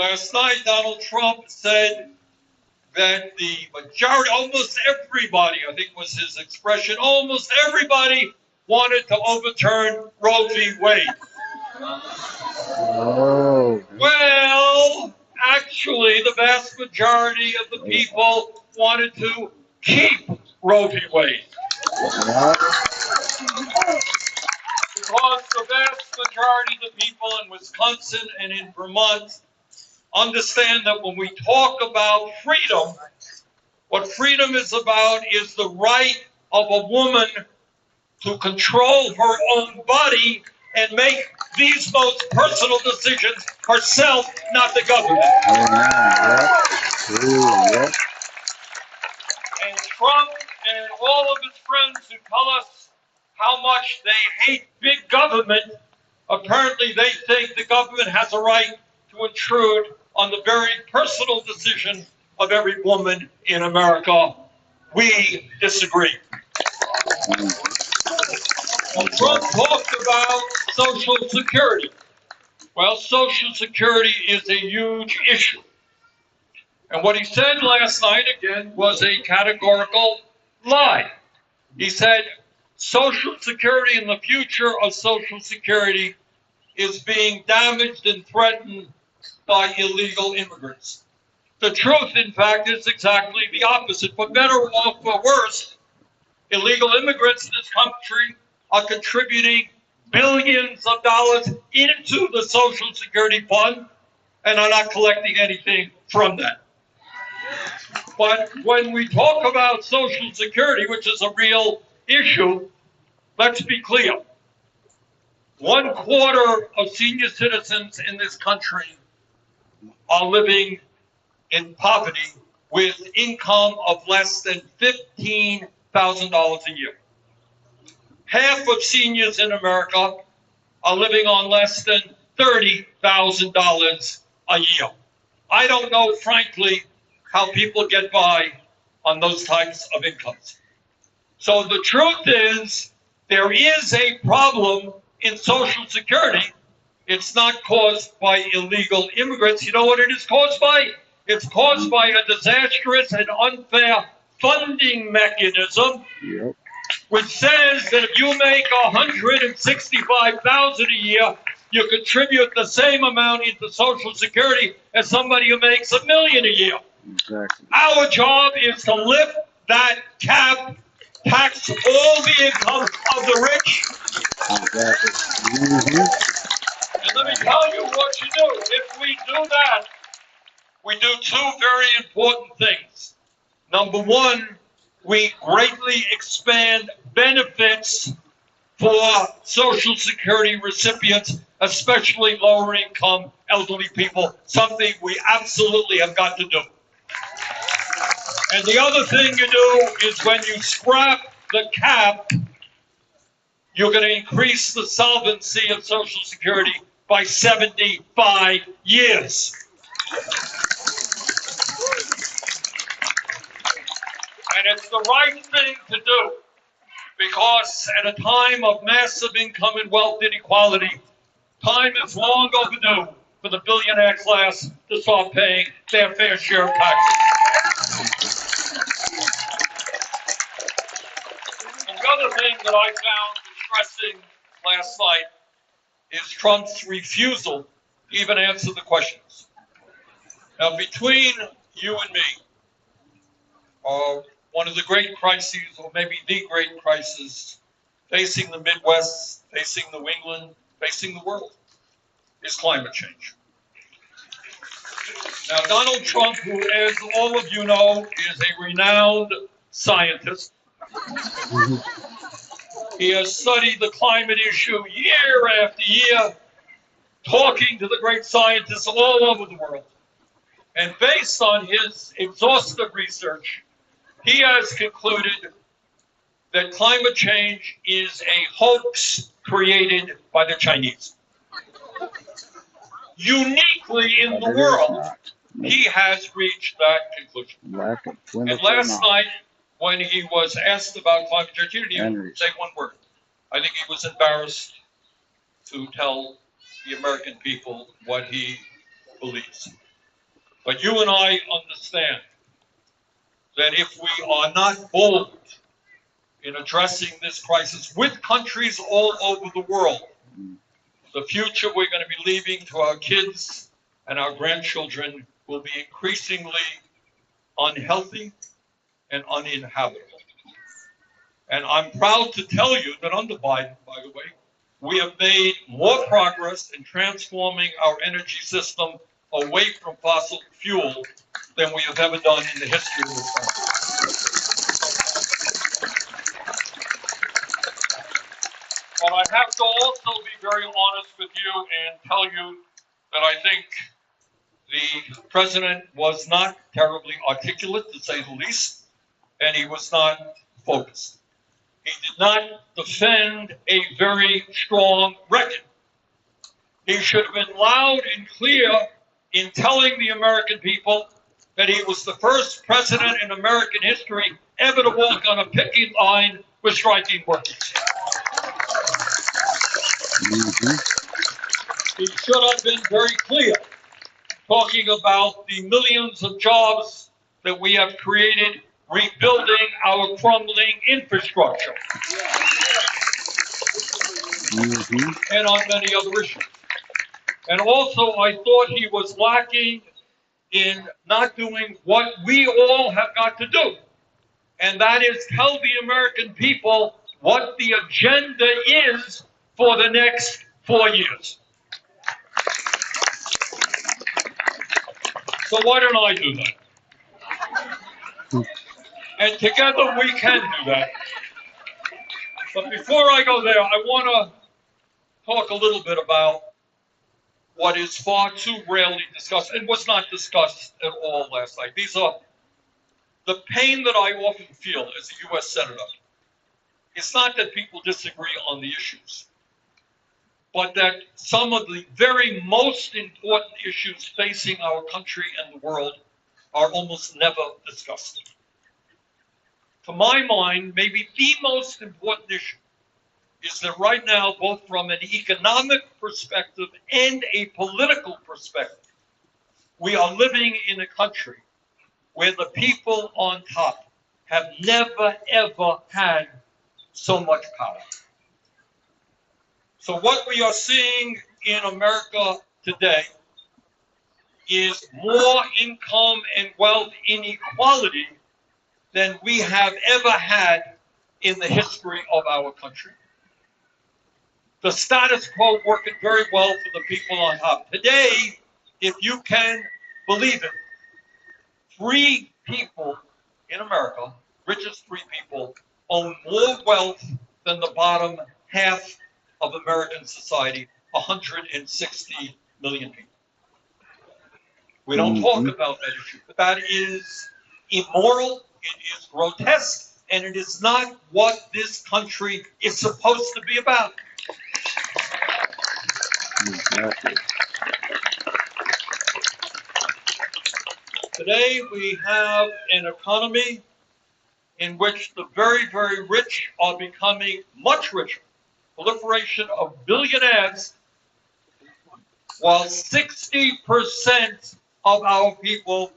Last night, Donald Trump said that the majority, almost everybody, I think was his expression, almost everybody wanted to overturn Roe v. Wade. Oh. Well, actually, the vast majority of the people wanted to keep Roe v. Wade. Because the vast majority of the people in Wisconsin and in Vermont understand that when we talk about freedom, what freedom is about is the right of a woman to control her own body and make these most personal decisions herself, not the government. And Trump and all of his friends who tell us how much they hate big government, apparently they think the government has a right to intrude on the very personal decision of every woman in America. We disagree. Well, Trump talked about Social Security. Well, Social Security is a huge issue. And what he said last night, again, was a categorical lie. He said Social Security and the future of Social Security is being damaged and threatened by illegal immigrants. The truth, in fact, is exactly the opposite. For better or for worse, illegal immigrants in this country are contributing billions of dollars into the Social Security fund and are not collecting anything from that. But when we talk about Social Security, which is a real issue, let's be clear. 1/4 of senior citizens in this country are living in poverty with income of less than $15,000 a year. Half of seniors in America are living on less than $30,000 a year. I don't know, frankly, how people get by on those types of incomes. So the truth is, there is a problem in Social Security. It's not caused by illegal immigrants. You know what it is caused by? It's caused by a disastrous and unfair funding mechanism, which says that if you make $165,000 a year, you contribute the same amount into Social Security as somebody who makes $1 million a year. Exactly. Our job is to lift that cap, tax all the income of the rich. Exactly. And let me tell you what you do. If we do that, we do two very important things. Number one, we greatly expand benefits for Social Security recipients, especially lower income elderly people, something we absolutely have got to do. And the other thing you do is when you scrap the cap, you're going to increase the solvency of Social Security by 75 years. And it's the right thing to do, because at a time of massive income and wealth inequality, time is long overdue for the billionaire class to start paying their fair share of taxes. And the other thing that I found distressing last night is Trump's refusal to even answer the questions. Now, between you and me, one of the great crises, or maybe the great crisis, facing the Midwest, facing New England, facing the world, is climate change. Now, Donald Trump, who, as all of you know, is a renowned scientist, he has studied the climate issue year after year, talking to the great scientists all over the world. And based on his exhaustive research, he has concluded that climate change is a hoax created by the Chinese. Uniquely in the world, he has reached that conclusion. And last night, when he was asked about climate change, he didn't even say one word. I think he was embarrassed to tell the American people what he believes. But you and I understand that if we are not bold in addressing this crisis with countries all over the world, the future we're going to be leaving to our kids and our grandchildren will be increasingly unhealthy and uninhabitable. And I'm proud to tell you that under Biden, by the way, we have made more progress in transforming our energy system away from fossil fuel than we have ever done in the history of this country. But I have to also be very honest with you and tell you that I think the president was not terribly articulate, to say the least, and he was not focused. He did not defend a very strong record. He should have been loud and clear in telling the American people that he was the first president in American history ever to walk on a picket line with striking workers. He should have been very clear, talking about the millions of jobs that we have created, rebuilding our crumbling infrastructure, and on many other issues. And also, I thought he was lacking in not doing what we all have got to do, and that is tell the American people what the agenda is for the next 4 years. So why don't I do that? And together we can do that. But before I go there, I want to talk a little bit about what is far too rarely discussed and was not discussed at all last night. These are the pain that I often feel as a U.S. Senator. It's not that people disagree on the issues, but that some of the very most important issues facing our country and the world are almost never discussed. To my mind, maybe the most important issue is that right now, both from an economic perspective and a political perspective, we are living in a country where the people on top have never, ever had so much power. So what we are seeing in America today is more income and wealth inequality than we have ever had in the history of our country. The status quo working very well for the people on top. Today, if you can believe it, 3 people in America, richest 3 people, own more wealth than the bottom half of American society, 160 million people. We don't talk about that issue, but that is immoral, it is grotesque, and it is not what this country is supposed to be about. Exactly. Today we have an economy in which the very, very rich are becoming much richer. Proliferation of billionaires, while 60% of our people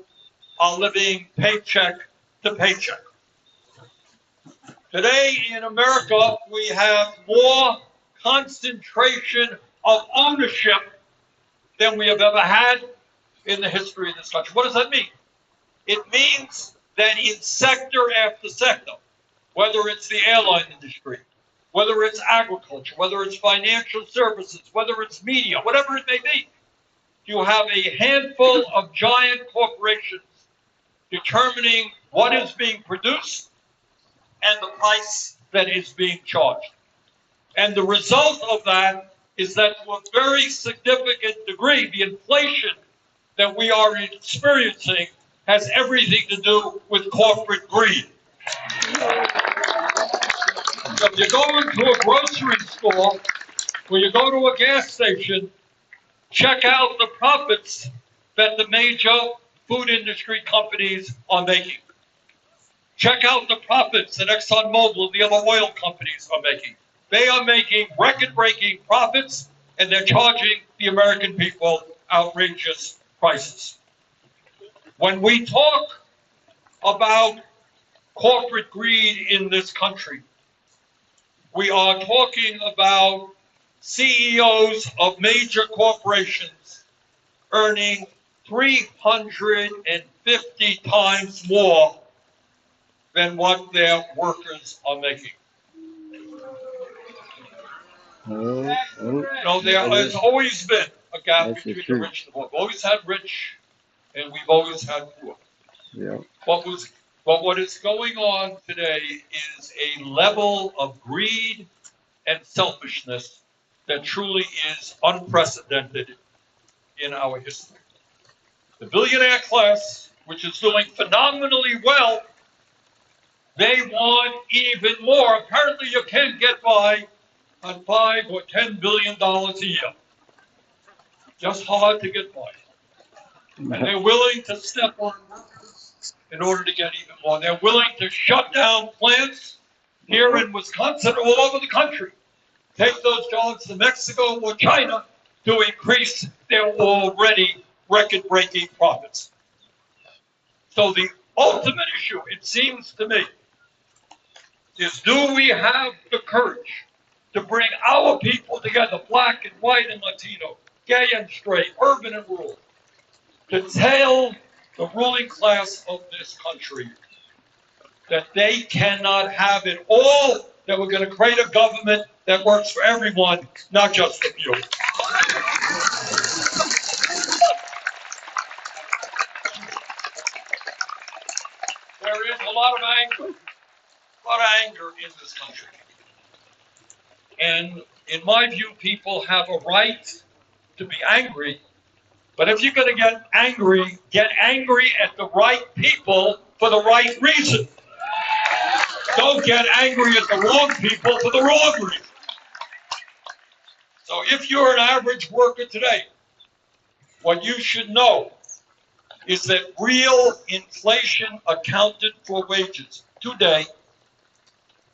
are living paycheck to paycheck. Today in America, we have more concentration of ownership than we have ever had in the history of this country. What does that mean? It means that in sector after sector, whether it's the airline industry, whether it's agriculture, whether it's financial services, whether it's media, whatever it may be, you have a handful of giant corporations determining what is being produced and the price that is being charged. And the result of that is that to a very significant degree, the inflation that we are experiencing has everything to do with corporate greed. So if you go into a grocery store, or you go to a gas station, check out the profits that the major food industry companies are making. Check out the profits that ExxonMobil and the other oil companies are making. They are making record-breaking profits, and they're charging the American people outrageous prices. When we talk about corporate greed in this country, we are talking about CEOs of major corporations earning 350 times more than what their workers are making. There has always been a gap between the rich and the poor. We've always had rich, and we've always had poor. Yeah. But what is going on today is a level of greed and selfishness that truly is unprecedented in our history. The billionaire class, which is doing phenomenally well, they want even more. Apparently, you can't get by on $5 or $10 billion a year. Just hard to get by. And they're willing to step on workers in order to get even more. They're willing to shut down plants here in Wisconsin, all over the country. Take those jobs to Mexico or China to increase their already record-breaking profits. So the ultimate issue, it seems to me, is do we have the courage to bring our people together, black and white and Latino, gay and straight, urban and rural, to tell the ruling class of this country that they cannot have it all, that we're going to create a government that works for everyone, not just the few. There is a lot of anger in this country. And in my view, people have a right to be angry. But if you're going to get angry at the right people for the right reason. Don't get angry at the wrong people for the wrong reason. So if you're an average worker today, what you should know is that real inflation accounted for wages today,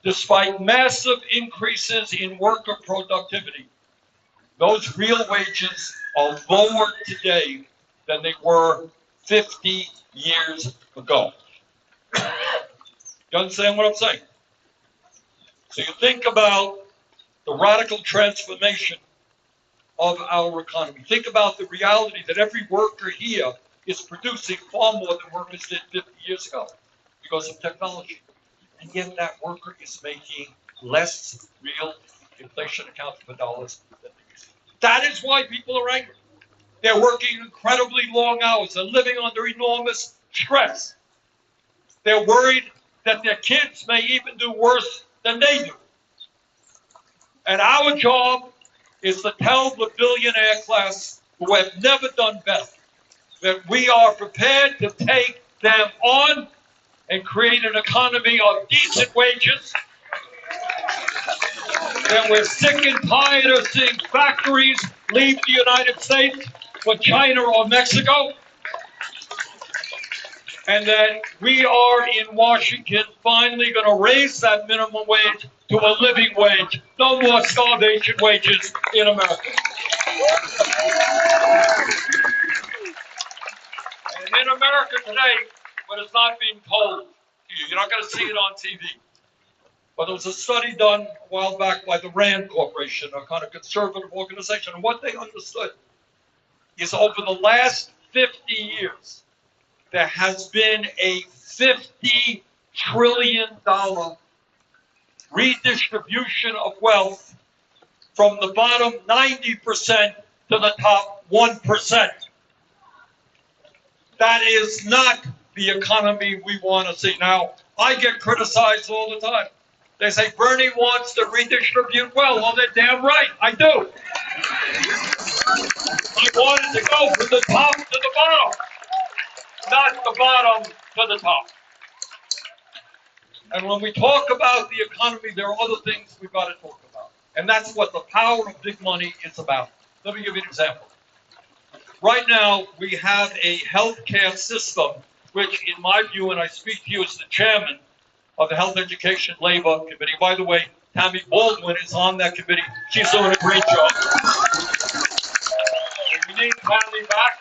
despite massive increases in worker productivity. Those real wages are lower today than they were 50 years ago. You understand what I'm saying? So you think about the radical transformation of our economy. Think about the reality that every worker here is producing far more than workers did 50 years ago because of technology. And yet that worker is making less real inflation accounted for dollars than they used to. That is why people are angry. They're working incredibly long hours. They're living under enormous stress. They're worried that their kids may even do worse than they do. And our job is to tell the billionaire class who have never done better that we are prepared to take them on and create an economy of decent wages. That we're sick and tired of seeing factories leave the United States for China or Mexico. And that we are in Washington finally going to raise that minimum wage to a living wage. No more starvation wages in America. And in America today, what is not being told to you, you're not going to see it on TV. But there was a study done a while back by the RAND Corporation, a kind of conservative organization. And what they understood is over the last 50 years, there has been a $50 trillion redistribution of wealth from the bottom 90% to the top 1%. That is not the economy we want to see. Now, I get criticized all the time. They say Bernie wants to redistribute wealth. Well, they're damn right. I do. I want it to go from the top to the bottom, not the bottom to the top. And when we talk about the economy, there are other things we've got to talk about. And that's what the power of big money is about. Let me give you an example. Right now, we have a healthcare system, which in my view, and I speak to you as the chairman of the Health Education Labor Committee. By the way, Tammy Baldwin is on that committee. She's doing a great job. We need Tammy back.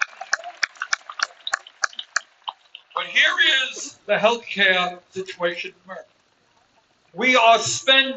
But here is the healthcare situation in America. We are spending